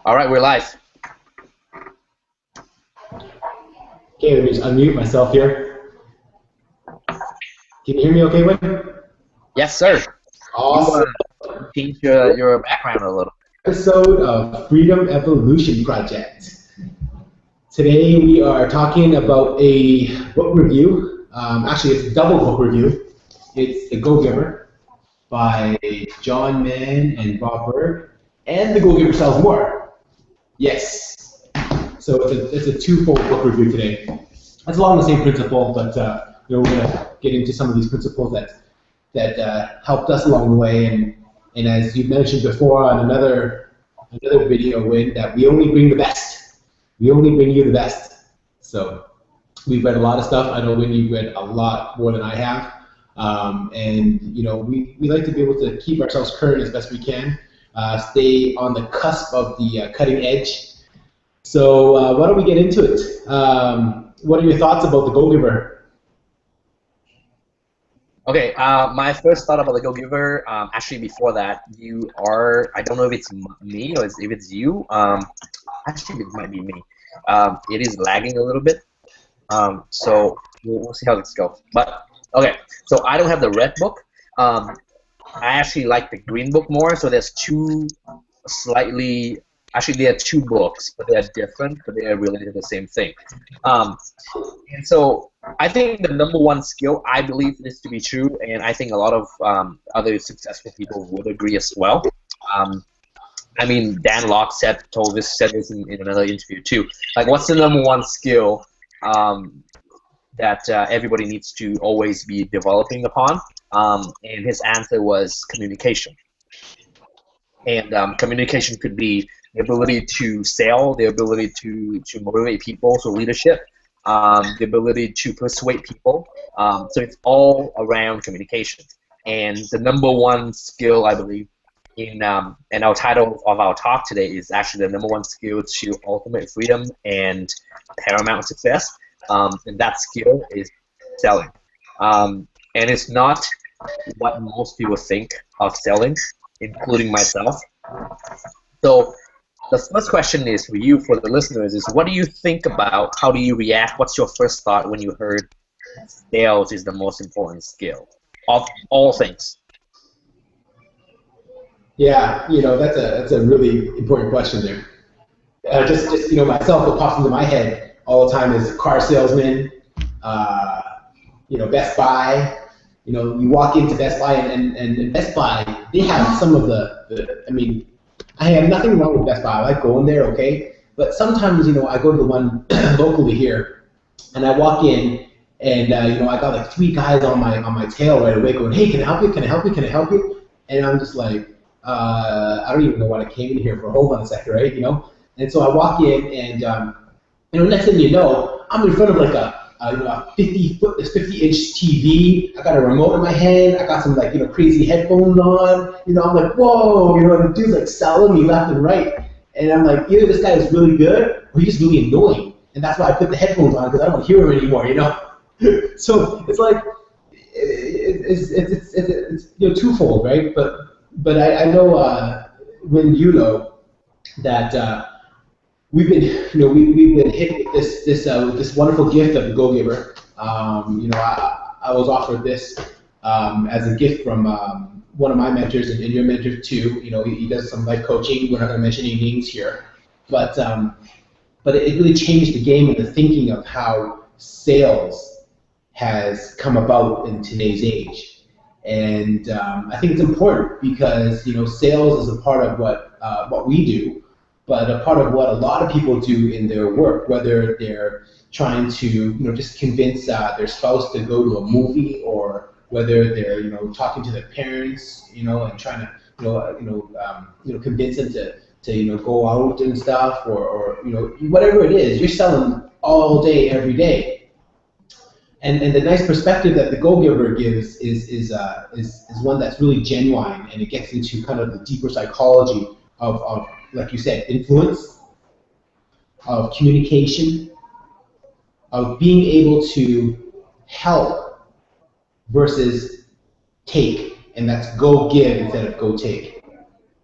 All right, we're live. Okay, let me just unmute myself here. Can you hear me okay, Wayne? Yes, sir. Awesome. You change your background a little. Episode of Freedom Evolution Project. Today we are talking about a book review. Actually, it's a double book review. It's The Go-Giver by John Mann and Bob Berg, and The Go-Giver Sells More. Yes. So it's a twofold book review today. It's along the same principle, but we're going to get into some of these principles that helped us along the way. And as you mentioned before on another video, Win, that we only bring the best. We only bring you the best. So we've read a lot of stuff. I know, Win, you've read a lot more than I have. And we like to be able to keep ourselves current as best we can, stay on the cusp of the cutting edge. So why don't we get into it? What are your thoughts about The Go-Giver? Okay, my first thought about The Go-Giver, actually before that, I don't know if it's me or if it's you, actually it might be me. It is lagging a little bit, so we'll see how this goes. But, okay, so I don't have the red book. I actually like the green book more, so there's there are two books, but they're different, but they are related to the same thing. And so I think the number one skill, I believe this to be true, and I think a lot of other successful people would agree as well. Dan Locke said this in another interview too. Like, what's the number one skill that everybody needs to always be developing upon? And his answer was communication. And communication could be the ability to sell, the ability to motivate people, so leadership, the ability to persuade people. So it's all around communication. And the number one skill, I believe, and our title of our talk today is actually the number one skill to ultimate freedom and paramount success. And that skill is selling. And it's not what most people think of selling, including myself. So the first question is for you, for the listeners, is what do you think about, how do you react, what's your first thought when you heard sales is the most important skill of all things? Yeah, that's a really important question there. Just myself, what pops into my head all the time is car salesman, Best Buy. You walk into Best Buy and Best Buy, they have some of I have nothing wrong with Best Buy. I like going there, okay? But sometimes, I go to the one locally here, and I walk in, and I got like three guys on my tail right away going, "Hey, can I help you? Can I help you? Can I help you?" And I'm just like, I don't even know what I came in here for. Hold on a second, right? And so I walk in, and next thing you know, I'm in front of like a 50-inch TV. I got a remote in my hand. I got some crazy headphones on. I'm like, whoa, and the dude's like selling me left and right. And I'm like, either this guy is really good or he's really annoying. And that's why I put the headphones on, because I don't hear him anymore, So it's like, it's twofold, right? But I know when that we've been hit with this wonderful gift of the Go-Giver. I was offered this as a gift from one of my mentors and your mentor too. He does some life coaching. We're not going to mention any names here, but it really changed the game and the thinking of how sales has come about in today's age. And I think it's important because sales is a part of what we do, but a part of what a lot of people do in their work, whether they're trying to just convince their spouse to go to a movie, or whether they're talking to their parents, and trying to convince them to go out and stuff, or whatever it is, you're selling all day, every day. And the nice perspective that the Go-Giver gives is one that's really genuine, and it gets into kind of the deeper psychology of like you said, influence, of communication, of being able to help versus take, and that's go give instead of go take.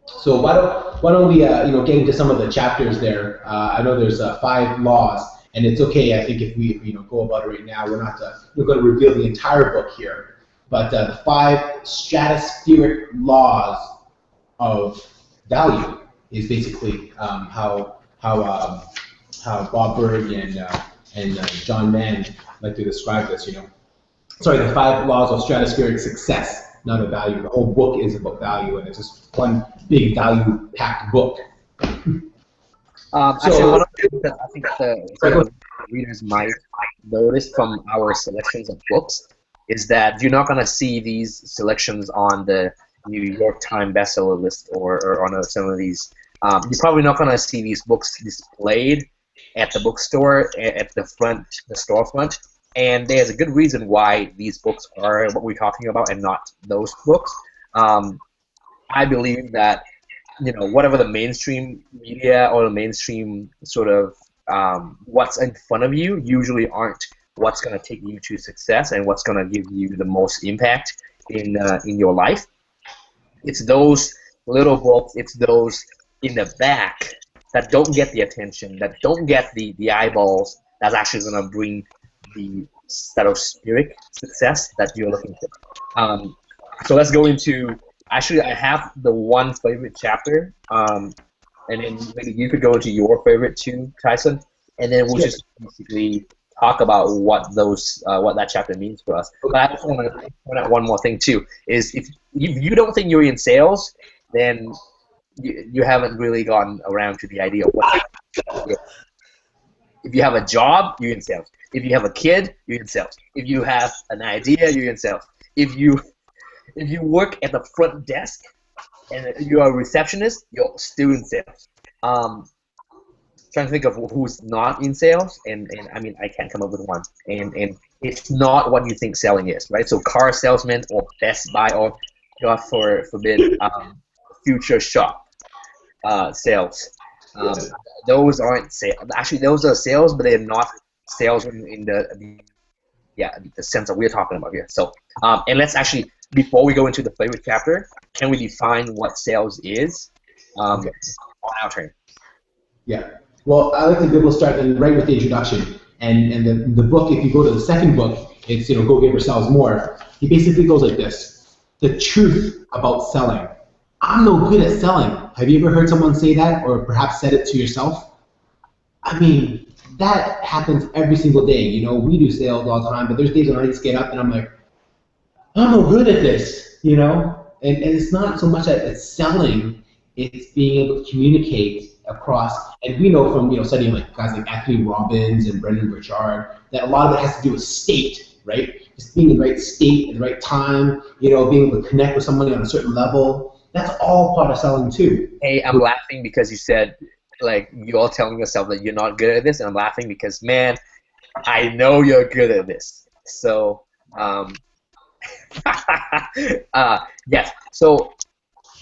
So why why don't we get into some of the chapters there? I know there's 5 laws, and it's okay. I think if we go about it right now, we're not going to reveal the entire book here, but the 5 stratospheric laws of value is basically how Bob Burg and John Mann like to describe this. Sorry, the 5 laws of stratospheric success, not of value. The whole book is about value, and it's just one big value-packed book. Actually, one of the things that I think the readers might notice from our selections of books is that you're not going to see these selections on the New York Times bestseller list or on some of these. You're probably not going to see these books displayed at the bookstore, at the storefront. And there's a good reason why these books are what we're talking about and not those books. I believe that whatever the mainstream media or the mainstream sort of what's in front of you usually aren't what's going to take you to success and what's going to give you the most impact in your life. It's those little books, it's those in the back that don't get the attention, that don't get the eyeballs, that's actually going to bring the stratospheric success that you're looking for. So let's go into, actually I have the one favorite chapter, and then maybe you could go into your favorite too, Tyson, and then we'll just basically talk about what that chapter means for us. But I just want to point out one more thing too, is if you don't think you're in sales, then you haven't really gotten around to the idea of what. If you have a job, you're in sales. If you have a kid, you're in sales. If you have an idea, you're in sales. If you work at the front desk and you're a receptionist, you're still in sales. Trying to think of who's not in sales, and I mean I can't come up with one. And it's not what you think selling is, right? So car salesman or Best Buy or God forbid future shop sales. Those aren't sales. Actually, those are sales, but they're not sales in the sense that we're talking about here. So, and let's actually, before we go into the favorite chapter, can we define what sales is? On our turn. Yeah. Well, I like to be able to start right with the introduction. And the book, if you go to the second book, it's Go Giver Sells More. He basically goes like this: the truth about selling. I'm no good at selling. Have you ever heard someone say that, or perhaps said it to yourself? I mean, that happens every single day. We do sales all the time, but there's days when I just get up and I'm like, I'm no good at this, And it's not so much that it's selling, it's being able to communicate across. And we know from studying like guys like Anthony Robbins and Brendan Burchard that a lot of it has to do with state, right? Just being in the right state at the right time, being able to connect with somebody on a certain level. That's all part of selling too. Hey, I'm laughing because you said, like, you're all telling yourself that you're not good at this, and I'm laughing because, man, I know you're good at this. So, yes. So,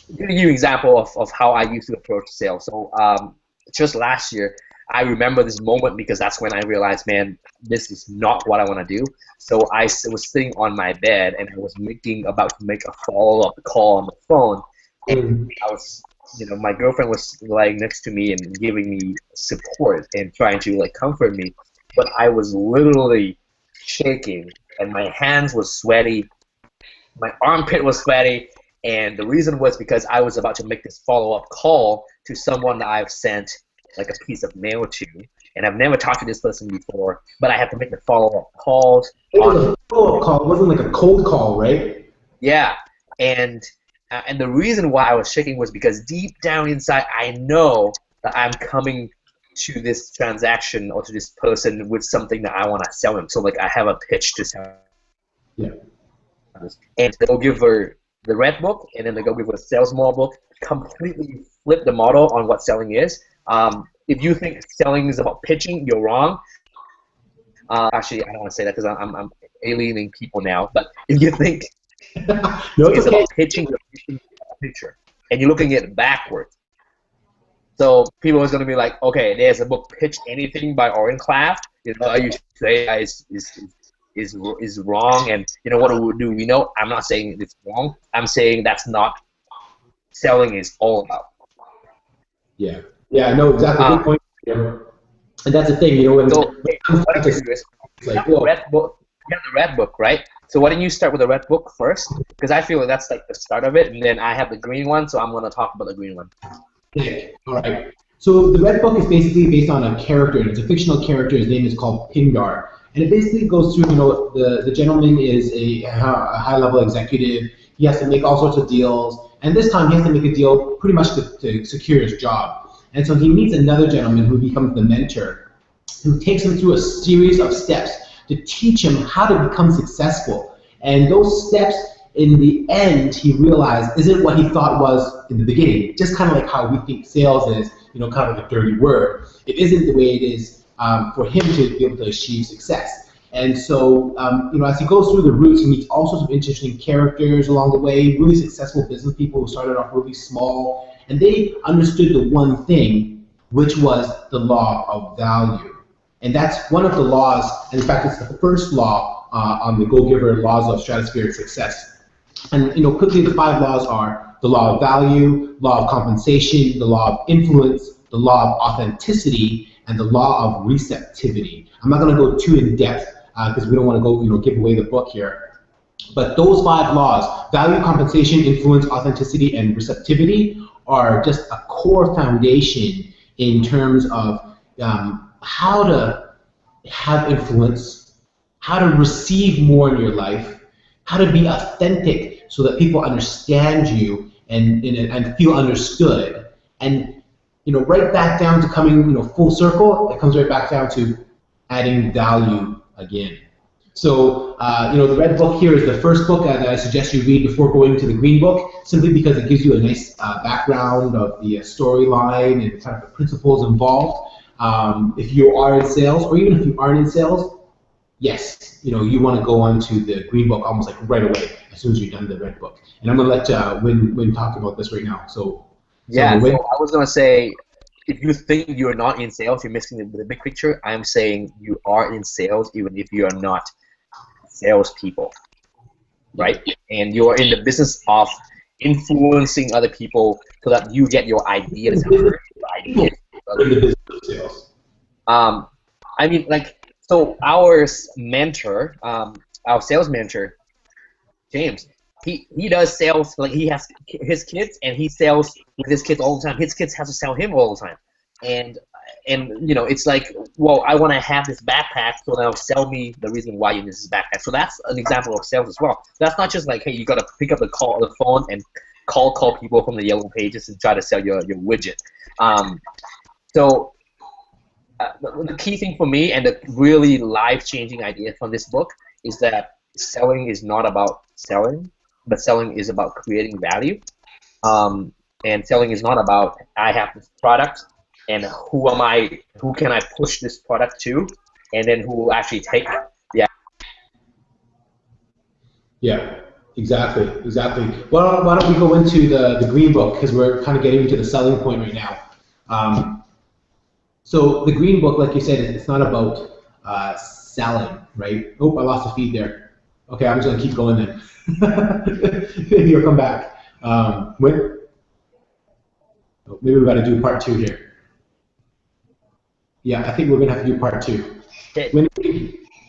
to give you an example of how I used to approach sales. So, just last year, I remember this moment because that's when I realized, man, this is not what I want to do. So I was sitting on my bed and I was about to make a follow-up call on the phone. And I was, my girlfriend was lying next to me and giving me support and trying to like comfort me, but I was literally shaking and my hands were sweaty, my armpit was sweaty, and the reason was because I was about to make this follow-up call to someone that I've sent like a piece of mail to, and I've never talked to this person before, but I had to make the follow-up calls. It was a follow-up call. It wasn't like a cold call, right? Yeah, and the reason why I was shaking was because deep down inside, I know that I'm coming to this transaction or to this person with something that I want to sell him. So, like, I have a pitch to sell. Yeah. And they'll give her the red book, and then they'll give her a sales more book, completely flip the model on what selling is. If you think selling is about pitching, you're wrong. Actually, I don't want to say that because I'm alienating people now. But if you think it's about pitching, you're pitching a picture, and you're looking at it backwards. So people are going to be like, okay, there's a book, Pitch Anything by Oren Klaff. You say is wrong, and what do we know? I'm not saying it's wrong. I'm saying that's not selling is all about. Yeah. Yeah. No, exactly. Good point. Yeah. And that's the thing, So when it comes what down you to can do is it's you like, have the well, red book. You have the red book, right? So why don't you start with the red book first? Because I feel like that's like the start of it, and then I have the green one, so I'm gonna talk about the green one. okay, all right. So the Red Book is basically based on a character, and it's a fictional character. His name is called Pindar, and it basically goes through. The gentleman is a high level executive. He has to make all sorts of deals, and this time he has to make a deal pretty much to secure his job. And so he meets another gentleman who becomes the mentor, who takes him through a series of steps to teach him how to become successful. And those steps, in the end, he realized isn't what he thought was in the beginning. Just kind of like how we think sales is, kind of like a dirty word. It isn't the way it is for him to be able to achieve success. And so, as he goes through the routes, he meets all sorts of interesting characters along the way, really successful business people who started off really small, and they understood the one thing, which was the law of value. And that's one of the laws, and in fact, it's the first law on the Go Giver laws of stratospheric success. And quickly, the 5 laws are the law of value, law of compensation, the law of influence, the law of authenticity, and the law of receptivity. I'm not going to go too in depth because we don't want to go, give away the book here. But those 5 laws, value, compensation, influence, authenticity, and receptivity, are just a core foundation in terms of how to have influence, how to receive more in your life, how to be authentic so that people understand you and feel understood. And right back down to coming full circle, it comes right back down to adding value again. So, the red book here is the first book that I suggest you read before going to the green book, simply because it gives you a nice background of the storyline and kind of the principles involved. If you are in sales, or even if you aren't in sales, yes, you want to go on to the green book almost like right away as soon as you've done the red book. And I'm going to let Win talk about this right now. So Yeah, so Win. I was gonna say, if you think you're not in sales, you're missing the big picture. I'm saying you are in sales, even if you are not salespeople, right? And you are in the business of influencing other people so that you get your ideas heard, your ideas. In the business of sales. Um, I mean, like, so our sales mentor, James, he does sales, like he has his kids and he sells with his kids all the time. His kids have to sell him all the time, and it's like, well, I want to have this backpack, so now sell me the reason why you need this backpack. So that's an example of sales as well. That's not just like, hey, you got to pick up the phone and call people from the yellow pages and try to sell your widget. So the key thing for me and the really life-changing idea from this book is that selling is not about selling, but selling is about creating value. And selling is not about, I have this product and who can I push this product to, and then who will actually take it. Yeah. Yeah, exactly. Well, why don't we go into the green book, because we're kind of getting into the selling point right now. So the green book, like you said, it's not about selling, right? Oh, I lost the feed there. Okay, I'm just gonna keep going then. Maybe you'll come back. Maybe we got to do part 2 here. Yeah, I think we're gonna have to do part 2. Okay.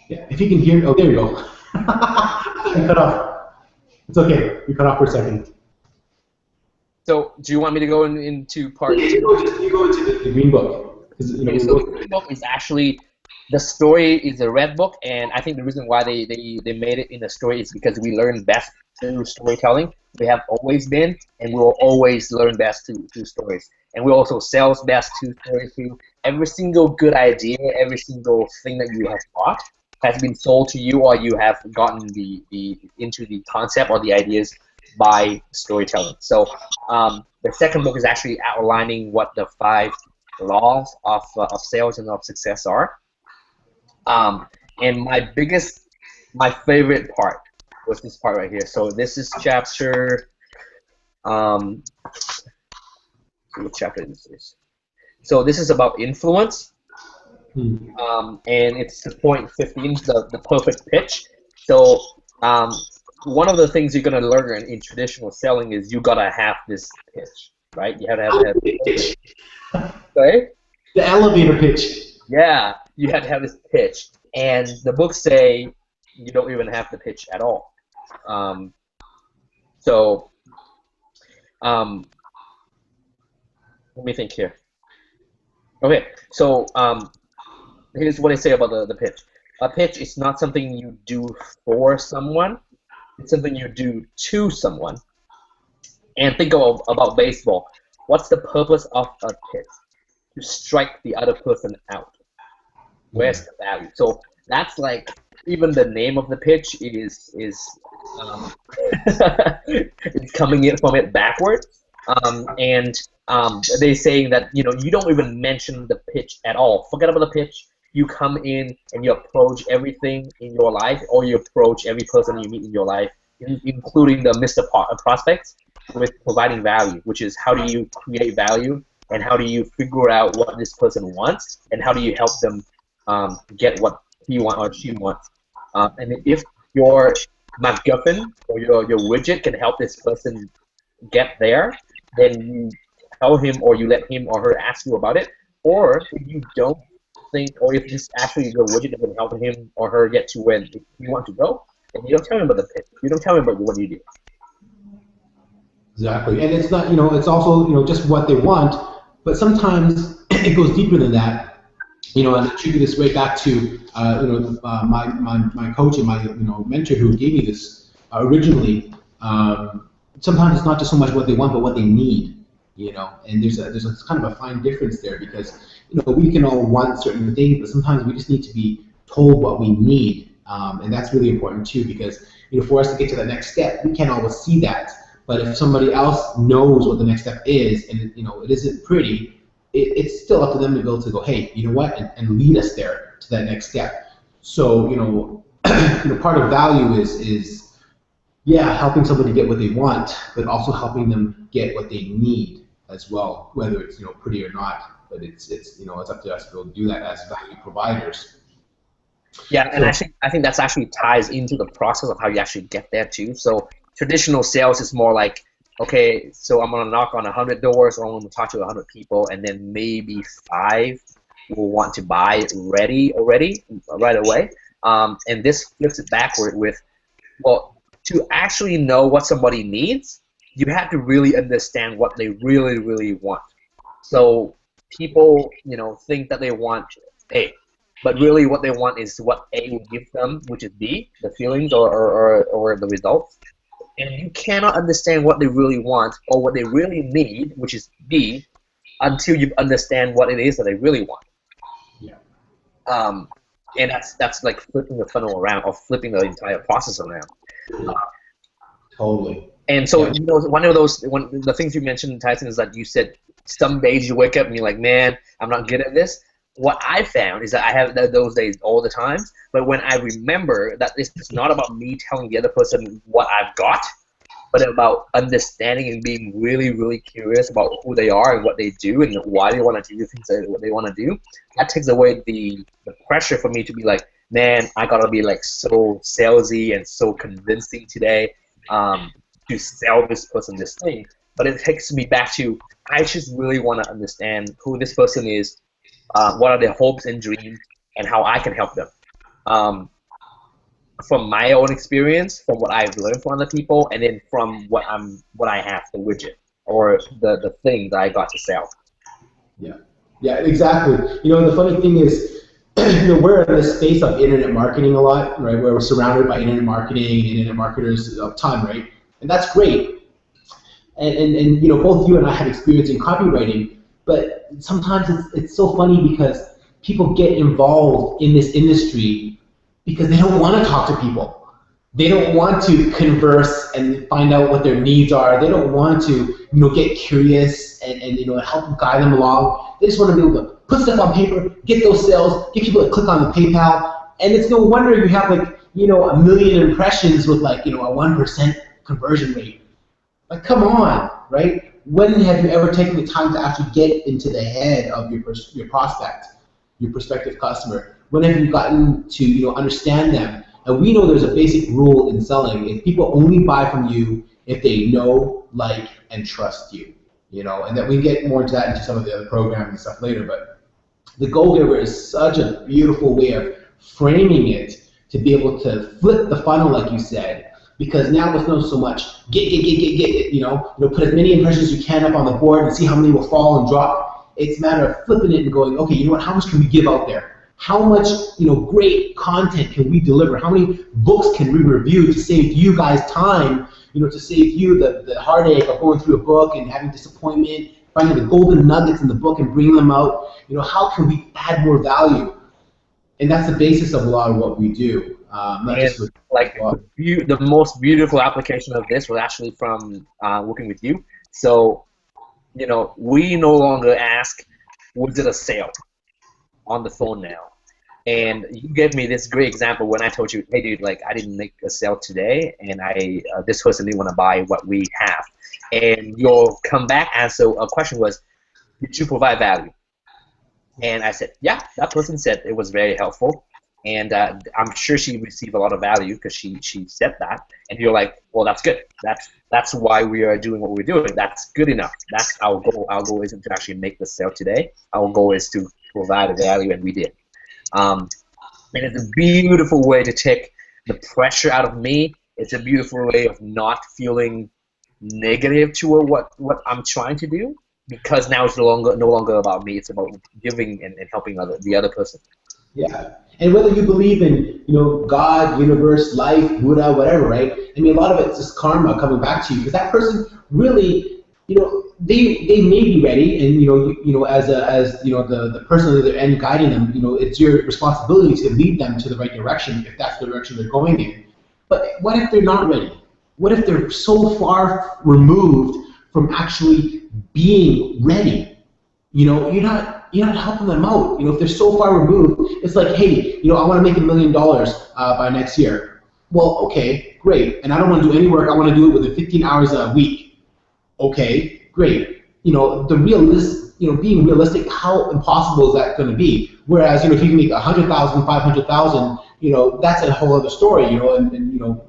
Yeah, if you can hear me, oh, there you go. You cut off. It's okay. You cut off for a second. So do you want me to go into part 2? You go into the green book. Okay, so the green book is actually, the story is a red book, and I think the reason why they made it in the story is because we learn best through storytelling. We have always been, and we will always learn best through stories. And we also sell best through stories too. Every single good idea, every single thing that you have bought has been sold to you, or you have gotten into the concept or the ideas by storytelling. So the second book is actually outlining what the 5 laws of sales and of success are. And my favorite part was this part right here. So this is chapter, what chapter this is. So this is about influence, and it's point 15, the perfect pitch. So one of the things you're gonna learn in traditional selling is you gotta have this pitch. right? You have to have Pitch. sorry? The elevator pitch. Yeah, you have to have this pitch, and the books say you don't even have to pitch at all. Um, so let me think here. Okay, so here's what I say about the pitch. A pitch is not something you do for someone; it's something you do to someone. And think about baseball. What's the purpose of a pitch? To strike the other person out. Where's the value? So that's like even the name of the pitch is it's coming in from it backwards. And they saying that you don't even mention the pitch at all. Forget about the pitch. You come in and you approach everything in your life, or you approach every person you meet in your life, including the Mr. Prospects, with providing value, which is how do you create value and how do you figure out what this person wants and how do you help them get what he wants or she wants. And if your MacGuffin or your widget can help this person get there, then you tell him or you let him or her ask you about it. Or if you don't think, or if this actually your widget doesn't help him or her get to where you want to go, then you don't tell him about the pitch. You don't tell him about what you do. Exactly, and it's not, it's also, just what they want, but sometimes it goes deeper than that, and I attribute this way back to, my coach and my, mentor who gave me this originally. Sometimes it's not just so much what they want, but what they need, and there's a kind of a fine difference there because, we can all want certain things, but sometimes we just need to be told what we need, and that's really important too because, for us to get to the next step, we can't always see that. But if somebody else knows what the next step is, and it isn't pretty, it's still up to them to be able to go, hey, you know what, and lead us there to that next step. So part of value is helping somebody get what they want, but also helping them get what they need as well, whether it's pretty or not. But it's up to us to be able to do that as value providers. Yeah, and actually, I think that's actually ties into the process of how you actually get there too. So traditional sales is more like, okay, so I'm gonna knock on 100 doors, or I'm gonna talk to 100 people, and then maybe 5 will want to buy right away. And this flips it backward with, well, to actually know what somebody needs, you have to really understand what they really, really want. So people, think that they want A, but really what they want is what A will give them, which is B, the feelings or the results. And you cannot understand what they really want or what they really need, which is B, until you understand what it is that they really want. Yeah. And that's like flipping the funnel around or flipping the entire process around. Totally. And so, one of the things you mentioned, Tyson, is that you said some days you wake up and you're like, man, I'm not good at this. What I found is that I have those days all the time, but when I remember that this is not about me telling the other person what I've got, but about understanding and being really, really curious about who they are and what they do and why they want to do things what they want to do, that takes away the pressure for me to be like, man, I gotta be like so salesy and so convincing today to sell this person this thing. But it takes me back to, I just really want to understand who this person is, what are their hopes and dreams, and how I can help them. From my own experience, from what I've learned from other people, and then from what I have, the widget or the thing that I got to sell. Yeah, exactly. The funny thing is, we're in this space of internet marketing a lot, right? Where we're surrounded by internet marketing and internet marketers a ton, right? And that's great. And both you and I have experience in copywriting, but sometimes it's so funny because people get involved in this industry because they don't want to talk to people. They don't want to converse and find out what their needs are. They don't want to, get curious and help guide them along. They just want to be able to put stuff on paper, get those sales, get people to click on the PayPal, and it's no wonder you have like, 1 million impressions with like, a 1% conversion rate. Like, come on, right? When have you ever taken the time to actually get into the head of your prospect, your prospective customer? When have you gotten to understand them? And we know there's a basic rule in selling: if people only buy from you if they know, like, and trust you. you know, and that we get more into that into some of the other programs and stuff later. But the Go-Giver is such a beautiful way of framing it to be able to flip the funnel, like you said, because now it's not so much get, put as many impressions as you can up on the board and see how many will fall and drop. It's a matter of flipping it and going, okay, you know what, how much can we give out there? How much, great content can we deliver? How many books can we review to save you guys time, to save you the heartache of going through a book and having disappointment, finding the golden nuggets in the book and bringing them out? How can we add more value? And that's the basis of a lot of what we do. Not just with the most beautiful application of this was actually from working with you. So, we no longer ask, was it a sale on the phone now? And you gave me this great example when I told you, hey dude, like I didn't make a sale today, and this person didn't want to buy what we have. And your comeback answer a question was, did you provide value? And I said, yeah. That person said it was very helpful, and I'm sure she received a lot of value because she said that. And you're like, well, that's good. That's why we are doing what we're doing. That's good enough. That's our goal. Our goal isn't to actually make the sale today. Our goal is to provide a value, and we did. And it's a beautiful way to take the pressure out of me. It's a beautiful way of not feeling negative toward what I'm trying to do, because now it's no longer about me. It's about giving and helping the other person. Yeah, and whether you believe in God, universe, life, Buddha, whatever, right? I mean, a lot of it's just karma coming back to you, because that person really, they may be ready, and as the person at the end guiding them, it's your responsibility to lead them to the right direction if that's the direction they're going in. But what if they're not ready? What if they're so far removed from actually being ready? You're not helping them out. If they're so far removed, it's like, hey, I want to make $1 million by next year. Well, okay, great. And I don't want to do any work. I want to do it within 15 hours a week. Okay, great. Being realistic, how impossible is that going to be? Whereas, if you can make 100,000, 500,000, that's a whole other story. And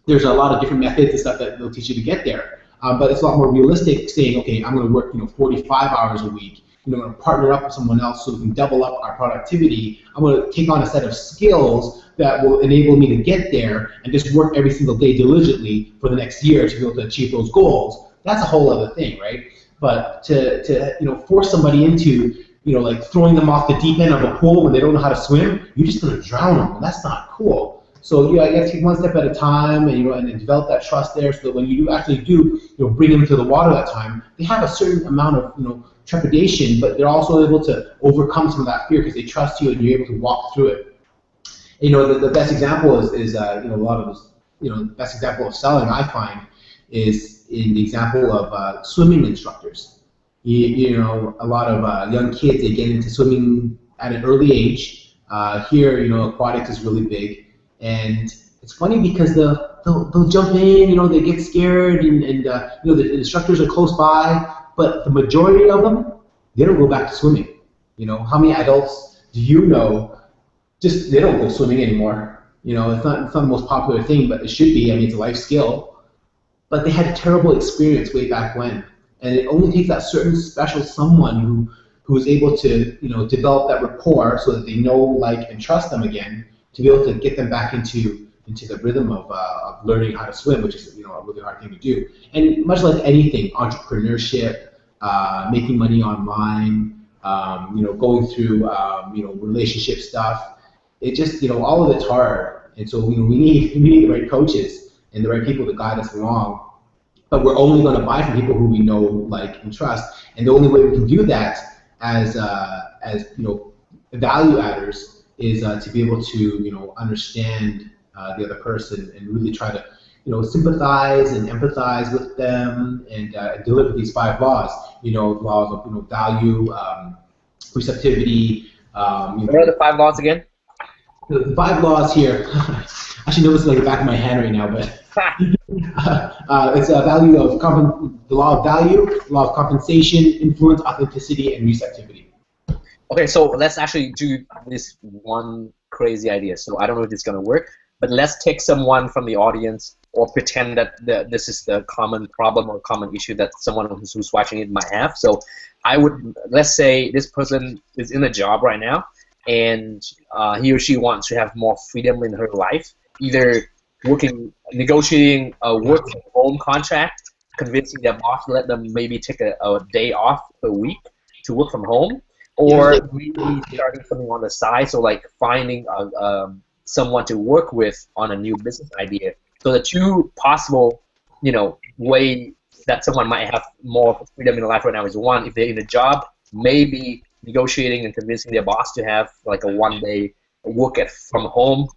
there's a lot of different methods and stuff that they'll teach you to get there. But it's a lot more realistic saying, okay, I'm going to work 45 hours a week. I'm going to partner up with someone else so we can double up our productivity. I'm going to take on a set of skills that will enable me to get there and just work every single day diligently for the next year to be able to achieve those goals. That's a whole other thing, right? But to force somebody into like throwing them off the deep end of a pool when they don't know how to swim, you're just going to drown them, and that's not cool. So you got to take one step at a time, and develop that trust there, so that when you actually do bring them to the water that time, they have a certain amount of trepidation, but they're also able to overcome some of that fear because they trust you and you're able to walk through it. The best example is a lot of those, the best example of selling I find is in the example of swimming instructors. A lot of young kids, they get into swimming at an early age. Here, aquatics is really big. And it's funny because they'll jump in, they get scared, and the instructors are close by, but the majority of them, they don't go back to swimming. How many adults do you know just they don't go swimming anymore? It's not the most popular thing, but it should be. I mean, it's a life skill. But they had a terrible experience way back when, and it only takes that certain special someone who is able to develop that rapport so that they know, like, and trust them again, to be able to get them back into the rhythm of learning how to swim, which is a really hard thing to do. And much like anything, entrepreneurship, making money online, going through relationship stuff, it just all of it's hard. And so we need the right coaches and the right people to guide us along. But we're only going to buy from people who we know, like, and trust. And the only way we can do that as value adders is to be able to understand the other person and really try to sympathize and empathize with them and deliver these 5 laws. Laws of value, receptivity. What are the 5 laws again? The 5 laws here. I actually know this is like the back of my hand right now, but it's a value of the law of value, law of compensation, influence, authenticity, and receptivity. Okay, so let's actually do this one crazy idea. So I don't know if it's going to work, but let's take someone from the audience or pretend that this is the common problem or common issue that someone who's watching it might have. So I would, let's say this person is in a job right now, and he or she wants to have more freedom in her life, either negotiating a work from home contract, convincing their boss to let them maybe take a day off a week to work from home, or really starting something on the side, so like finding someone to work with on a new business idea. So the two possible, way that someone might have more freedom in life right now is, one, if they're in a job, maybe negotiating and convincing their boss to have like a 1 day from home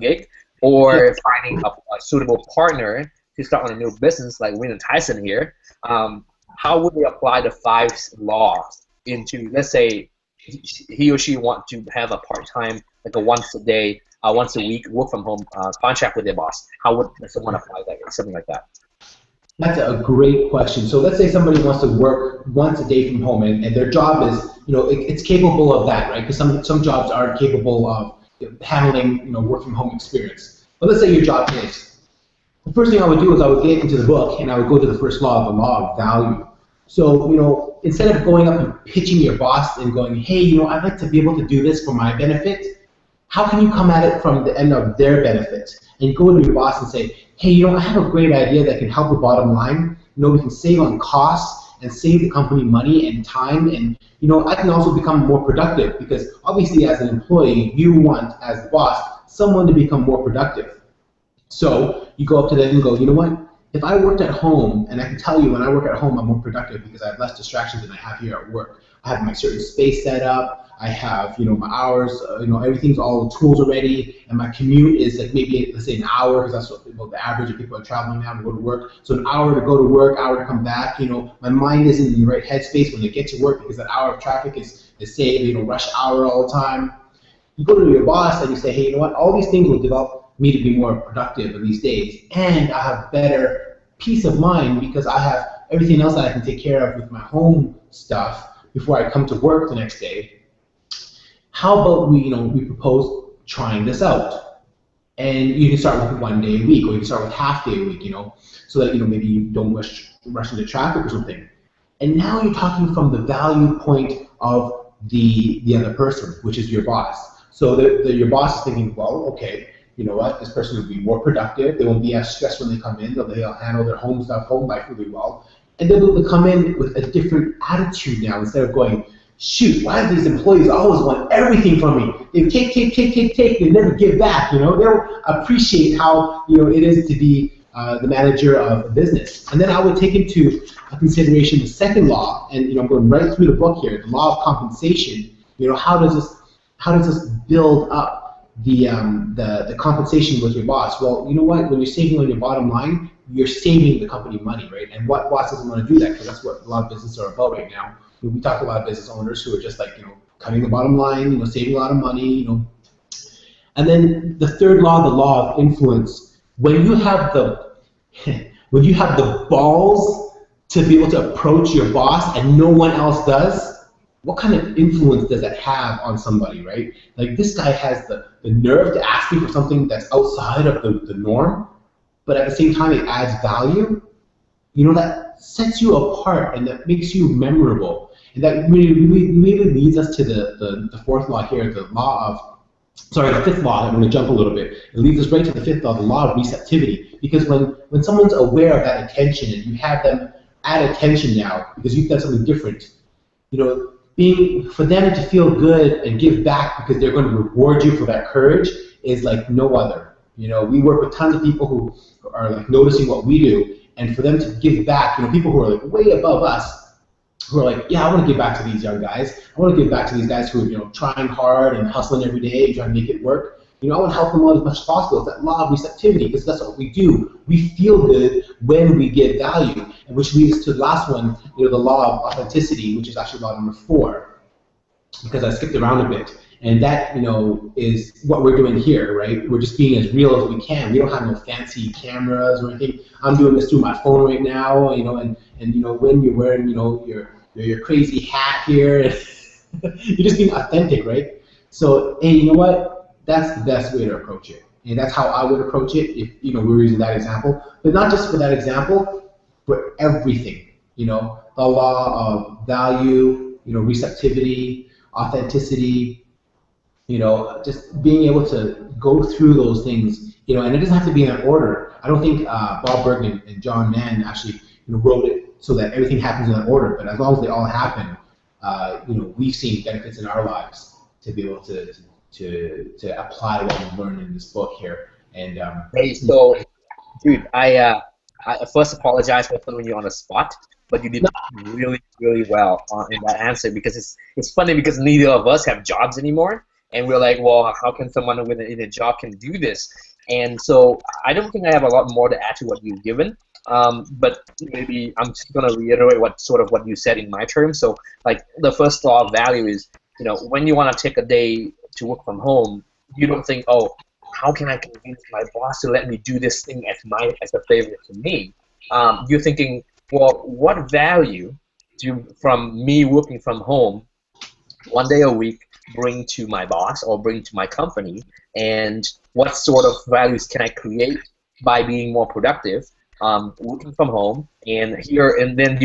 gig, or finding a suitable partner to start on a new business like Win and Tyson here. How would they apply the 5 laws into, let's say he or she want to have a part-time, like a once a week work from home contract with their boss? How would someone apply that, something like that? That's a great question. So let's say somebody wants to work once a day from home, and their job is, it's capable of that, right? Because some jobs aren't capable of handling, work from home experience. But let's say your job is. The first thing I would do is I would get into the book and I would go to the first law, the law of value. So, instead of going up and pitching your boss and going, hey, I'd like to be able to do this for my benefit, how can you come at it from the end of their benefit? And you go to your boss and say, hey, I have a great idea that can help the bottom line. We can save on costs and save the company money and time, and I can also become more productive, because obviously as an employee, you want, as the boss, someone to become more productive. So you go up to them and go, you know what? If I worked at home, and I can tell you when I work at home, I'm more productive because I have less distractions than I have here at work. I have my certain space set up. I have, my hours, everything's, all the tools are ready, and my commute is like maybe, let's say, an hour, because that's what the average of people are traveling now to go to work. So an hour to go to work, hour to come back. My mind isn't in the right headspace when they get to work, because that hour of traffic is saved, rush hour all the time. You go to your boss and you say, hey, all these things will develop me to be more productive in these days, and I have better peace of mind because I have everything else that I can take care of with my home stuff before I come to work the next day. How about we propose trying this out, and you can start with 1 day a week, or you can start with half day a week, so that maybe you don't rush into traffic or something. And now you're talking from the value point of the other person, which is your boss. So your boss is thinking, well, okay, you know what, this person will be more productive, they won't be as stressed when they come in, they'll handle their home life really well, and they'll be able to come in with a different attitude now, instead of going, shoot, why do these employees always want everything from me? They take, they never give back, they'll appreciate how, it is to be the manager of a business. And then I would take into consideration the second law, and I'm going right through the book here, the law of compensation. How does this build up the compensation with your boss? Well, you know what? When you're saving on your bottom line, you're saving the company money, right? And what boss doesn't want to do that? Because that's what a lot of businesses are about right now. We talk to a lot of business owners who are just like, cutting the bottom line, saving a lot of money, And then the third law, the law of influence. When you have the balls to be able to approach your boss and no one else does, what kind of influence does that have on somebody, right? Like, this guy has the nerve to ask me for something that's outside of the norm, but at the same time it adds value. That sets you apart and that makes you memorable. And that really leads us to the fourth law here, the fifth law. I'm going to jump a little bit. It leads us right to the fifth law, the law of receptivity. Because when someone's aware of that attention, and you have them at attention now because you've done something different, for them to feel good and give back because they're going to reward you for that courage is like no other. We work with tons of people who are like noticing what we do, and for them to give back, people who are like way above us, who are like, yeah, I want to give back to these young guys. I want to give back to these guys who are, trying hard and hustling every day, trying to make it work. I want to help them out as much as possible. It's that law of receptivity, because that's what we do. We feel good when we give value, and which leads us to the last one, the law of authenticity, which is actually law number 4, because I skipped around a bit. And that, is what we're doing here, right? We're just being as real as we can. We don't have no fancy cameras or anything. I'm doing this through my phone right now, and when you're wearing, your crazy hat here, you're just being authentic, right? So, hey, you know what? That's the best way to approach it. And that's how I would approach it if we're using that example. But not just for that example, for everything. The law of value, receptivity, authenticity, just being able to go through those things, and it doesn't have to be in that order. I don't think Bob Berg and John Mann actually wrote it so that everything happens in that order, but as long as they all happen, we've seen benefits in our lives to be able to apply what we've learned in this book here. And Hey, so, dude, I first apologize for throwing you on the spot, but you did really, really well in that answer, because it's funny because neither of us have jobs anymore, and we're like, well, how can someone in a job can do this? And so I don't think I have a lot more to add to what you've given, but maybe I'm just gonna reiterate what you said in my terms. So like the first law of value is, when you want to take a day to work from home, you don't think, oh, how can I convince my boss to let me do this thing as a favor to me? You're thinking, well, what value from me working from home one day a week bring to my boss or bring to my company, and what sort of values can I create by being more productive, working from home? And then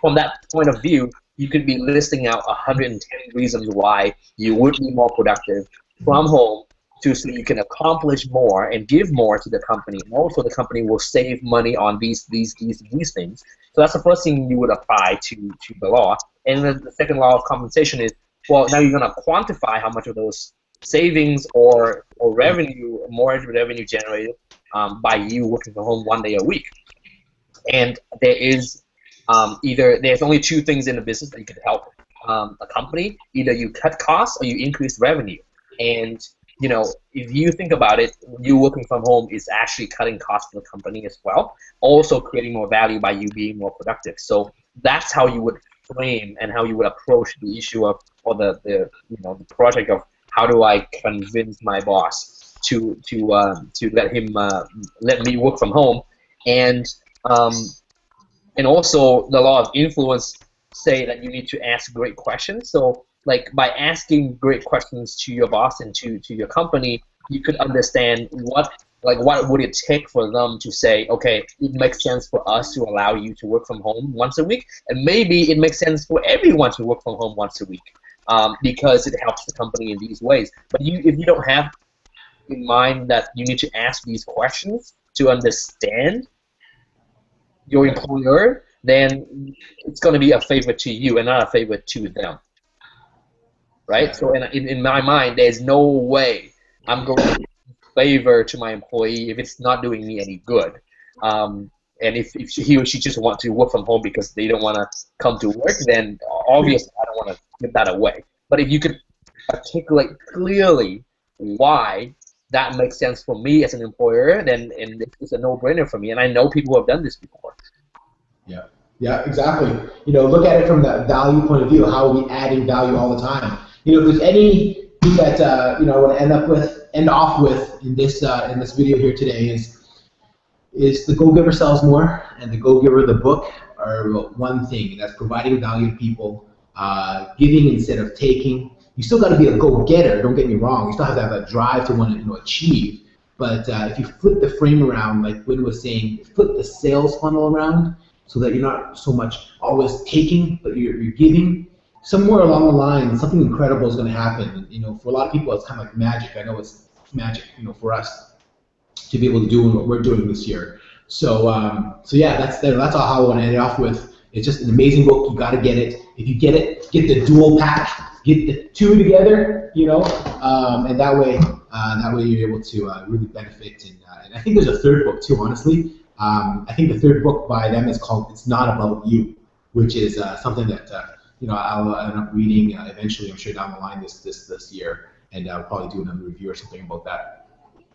from that point of view, you could be listing out 110 reasons why you would be more productive from home, so you can accomplish more and give more to the company, and also the company will save money on these things. So that's the first thing you would apply to the law. And then the second law of compensation is, well, now you're going to quantify how much of those savings or revenue, more revenue generated by you working from home one day a week. And there is there's only two things in the business that you can help a company. Either you cut costs or you increase revenue. And if you think about it, you working from home is actually cutting costs for the company as well, also creating more value by you being more productive. So that's how you would frame and how you would approach the issue of, or the project of, how do I convince my boss to let me work from home. And also the law of influence say that you need to ask great questions. So like by asking great questions to your boss and to your company, you could understand what would it take for them to say, okay, it makes sense for us to allow you to work from home once a week, and maybe it makes sense for everyone to work from home once a week, because it helps the company in these ways. But if you don't have in mind that you need to ask these questions to understand your employer, then it's going to be a favor to you and not a favor to them. Right? So in my mind, there's no way I'm going to favor to my employee if it's not doing me any good. And if he or she just want to work from home because they don't want to come to work, then obviously I don't want to give that away. But if you could articulate clearly why that makes sense for me as an employer, then it's a no-brainer for me. And I know people who have done this before. Yeah, exactly. Look at it from the value point of view. How are we adding value all the time? If there's anything that I want to end off with in this video here today is the Go Giver Sells More and the Go Giver the book are one thing, and that's providing value to people, giving instead of taking. You still got to be a go-getter. Don't get me wrong. You still have to have a drive to want to achieve. But if you flip the frame around, like Win was saying, flip the sales funnel around so that you're not so much always taking, but you're giving. Somewhere along the line, something incredible is going to happen. For a lot of people, it's kind of like magic. I know it's magic, for us to be able to do what we're doing this year. So yeah, that's all how I want to end it off with. It's just an amazing book. You got to get it. If you get it, get the dual pack, get the two together, and that way you're able to really benefit. And I think there's a third book too, honestly. I think the third book by them is called "It's Not About You," which is something that I'll end up reading eventually. I'm sure down the line this year, and I'll probably do another review or something about that.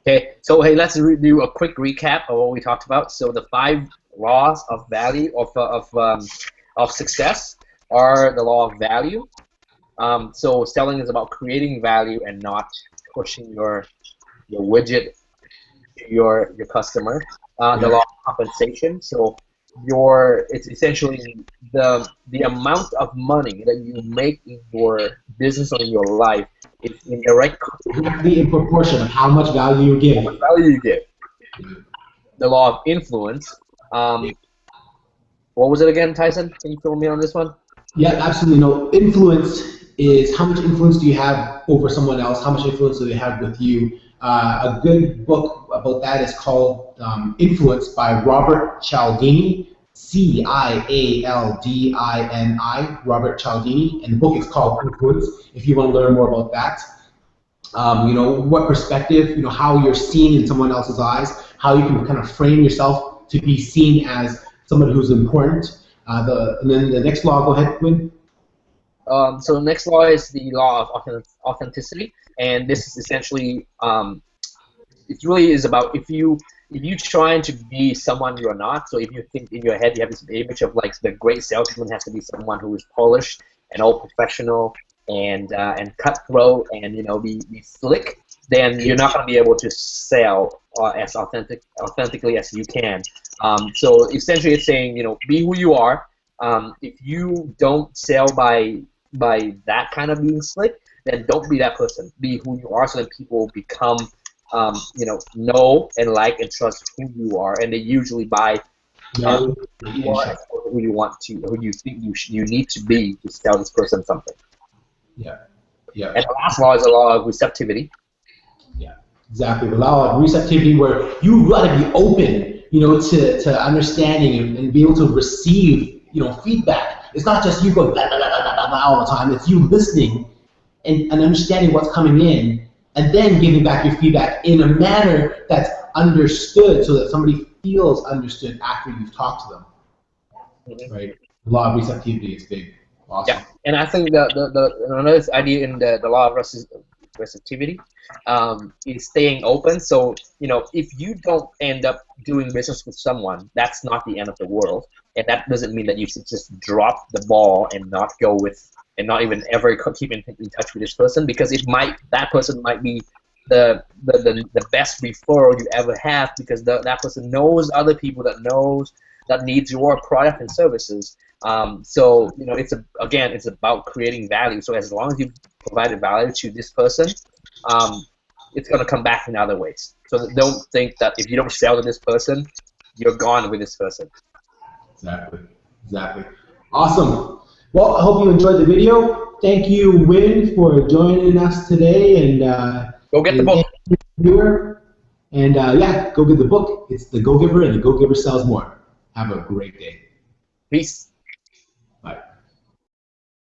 Okay, so hey, let's do a quick recap of what we talked about. So the 5 laws of value of success are the law of value. So selling is about creating value and not pushing your widget to your customer. The law of compensation. So it's essentially the amount of money that you make in your business or in your life is in direct Exactly in proportion of how much value you give. value you give. The law of influence. What was it again, Tyson? Can you fill me in on this one? Yeah, absolutely. No, influence is how much influence do you have over someone else? How much influence do they have with you? A good book about that is called Influence by Robert Cialdini, Cialdini, Robert Cialdini, and the book is called Influence. If you want to learn more about that, what perspective, how you're seen in someone else's eyes, how you can kind of frame yourself to be seen as someone who's important. And then the next law, go ahead, Quinn. So the next law is the law of authenticity, and this is essentially it really is about if you trying to be someone you're not. So if you think in your head you have this image of like the great salesman has to be someone who is polished and all professional and cutthroat and be slick, then you're not going to be able to sell as authentically as you can. So essentially, it's saying be who you are. If you don't sell by that kind of being slick, then don't be that person. Be who you are, so that people become know and like and trust who you are, and they usually buy No, who you are as opposed to who you think you need to be to sell this person something. yeah, yeah, And the last law is the law of receptivity. yeah, exactly. The law of receptivity, where you gotta be open, to understanding and be able to receive, feedback. It's not just you going blah, blah, blah, blah, blah, blah, all the time. It's you listening and understanding what's coming in, and then giving back your feedback in a manner that's understood, so that somebody feels understood after you've talked to them. Mhm. Right? The law of receptivity is big. Awesome. Yeah, and I think the another idea in the law of receptivity is staying open. So if you don't end up doing business with someone, that's not the end of the world, and that doesn't mean that you should just drop the ball and not go with and not even ever keep in touch with this person, because that person might be the best referral you ever have, because that person knows other people that needs your product and services. So it's about creating value. So as long as you provided value to this person, it's going to come back in other ways. So don't think that if you don't sell to this person, you're gone with this person. Exactly. Exactly. Awesome. Well, I hope you enjoyed the video. Thank you, Win, for joining us today, Go get the and book. thank you, viewer. And yeah, go get the book. It's The Go Giver, and the Go Giver sells more. Have a great day. Peace.